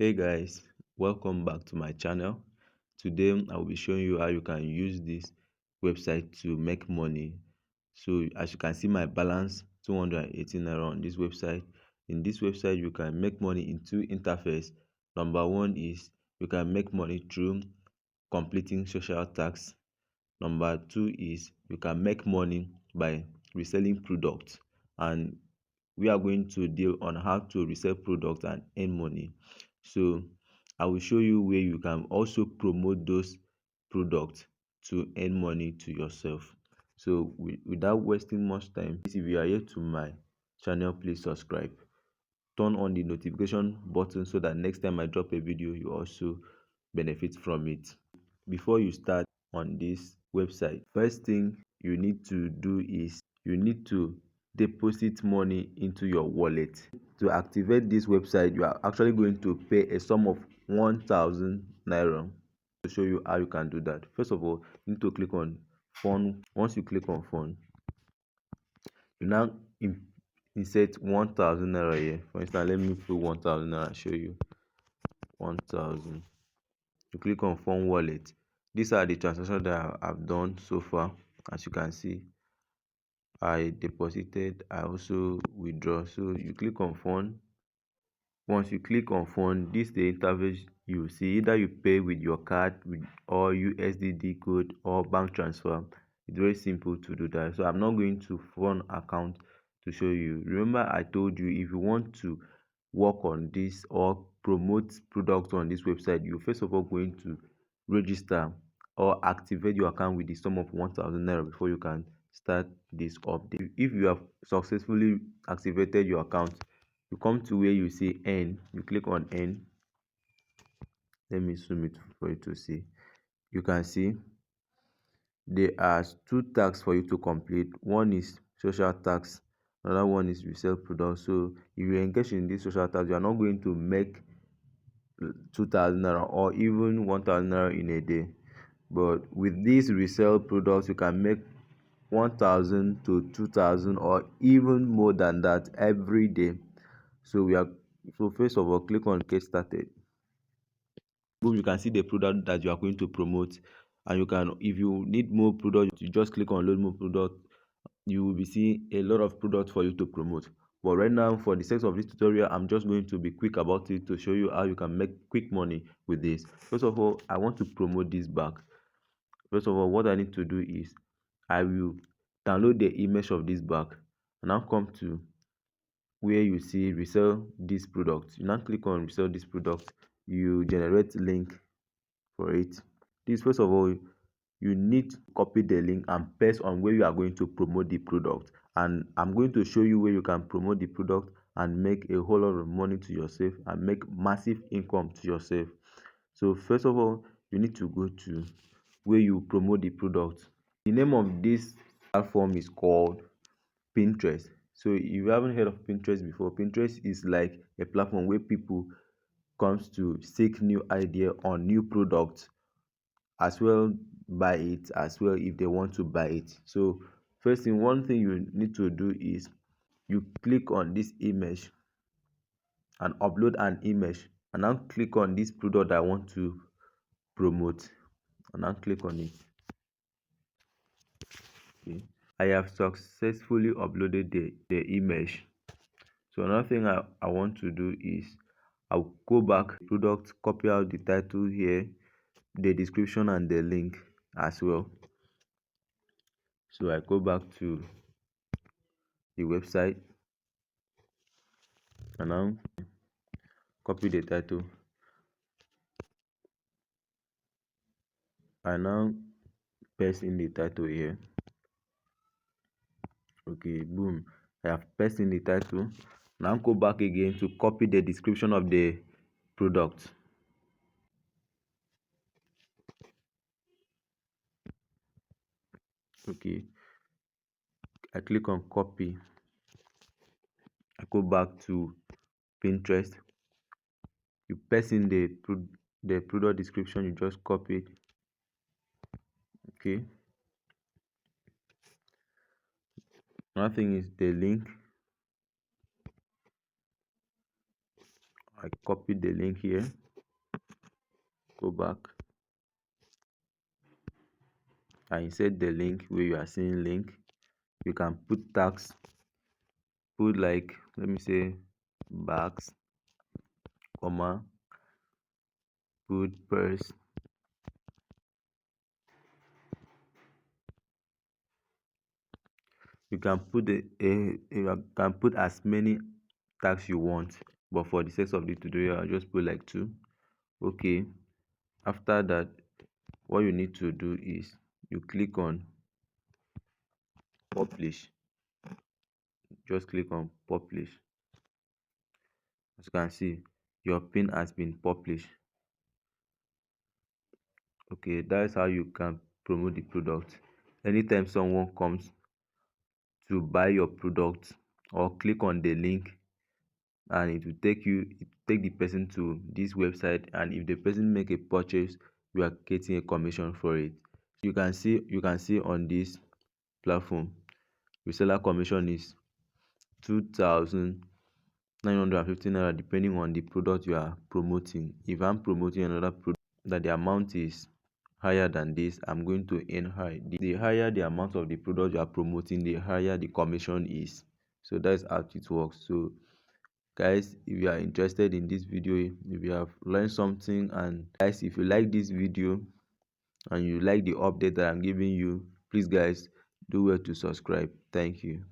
Hey guys, welcome back to my channel. Today I will be showing you how you can use this website to make money. So as you can see, my balance 218 naira on this website. In this website you can make money in two interface. Number one is you can make money through completing social tasks. Number two is you can make money by reselling products, and we are going to deal on how to resell products and earn money. So I will show you where you can also promote those products to earn money to yourself. So without wasting much time, if you are here to my channel, please subscribe, turn on the notification button so that next time I drop a video you also benefit from it. Before you start on this website, first thing you need to do is you need to deposit money into your wallet. To activate this website, you are actually going to pay a sum of 1000 naira. To show you how you can do that, first of all you need to click on phone. Once you click on phone, you now insert 1000 naira here. For instance, let me put 1000 naira, show you 1000. You click on phone wallet. These are the transactions that I've done so far. As you can see, I deposited, I also withdraw. So you click on phone. Once you click on phone, this is the interface you see. Either you pay with your card with or USDD code or bank transfer. It's very simple to do that. So I'm not going to phone account to show you. Remember I told you, if you want to work on this or promote products on this website, you first of all going to register or activate your account with the sum of 1000 naira before you can start this update. If you have successfully activated your account, you come to where you see earn. You click on earn. Let me zoom it for you to see. You can see there are two tasks for you to complete. One is social tax, another one is resell products. So if you engage in this social tax, you are not going to make 2000 naira or even 1000 naira in a day, but with these resell products you can make 1000 to 2000 or even more than that every day. So first of all, click on get started. Boom, you can see the product that you are going to promote, and you can, if you need more product, you just click on load more product. You will be seeing a lot of products for you to promote, but right now for the sake of this tutorial I'm just going to be quick about it to show you how you can make quick money with this. First of all, I want to promote this bag. First of all, what I need to do is I will download the image of this bag and now come to where you see resell this product. You now click on resell this product. You generate link for it. This, first of all, you need to copy the link and paste on where you are going to promote the product, and I'm going to show you where you can promote the product and make a whole lot of money to yourself and make massive income to yourself. So first of all, you need to go to where you promote the product. The name of this platform is called Pinterest. So if you haven't heard of Pinterest before, Pinterest is like a platform where people comes to seek new idea on new products, as well buy it as well if they want to buy it. So first thing, one thing you need to do is you click on this image and upload an image, and now click on this product I want to promote, and now click on it. Okay, I have successfully uploaded the image. So another thing I want to do is I'll go back product, copy out the title here, the description and the link as well. So I go back to the website and now copy the title. I now paste in the title here. Okay, boom, I have pasted in the title. Now go back again to copy the description of the product. Okay, I click on copy. I go back to Pinterest. You paste in the product description you just copied. Okay, another thing is the link. I copy the link here, go back, I insert the link where you are seeing link. You can put tags, put like, let me say bags, comma, put purse. You can put you can put as many tags you want, but for the sake of the tutorial I'll just put like 2. Okay, after that, what you need to do is you click on publish. Just click on publish. As you can see, your pin has been published. Okay, that's how you can promote the product. Anytime someone comes to buy your product, or click on the link, and it will take the person to this website, and if the person make a purchase, you are getting a commission for it. You can see on this platform, reseller commission is 2,950 naira, depending on the product you are promoting. If I'm promoting another product that the amount is higher than this, I'm going to earn high. The higher the amount of the product you are promoting, the higher the commission is. So that's how it works. So guys, if you are interested in this video, if you have learned something, and guys, if you like this video and you like the update that I'm giving you, please guys, do well to subscribe. Thank you.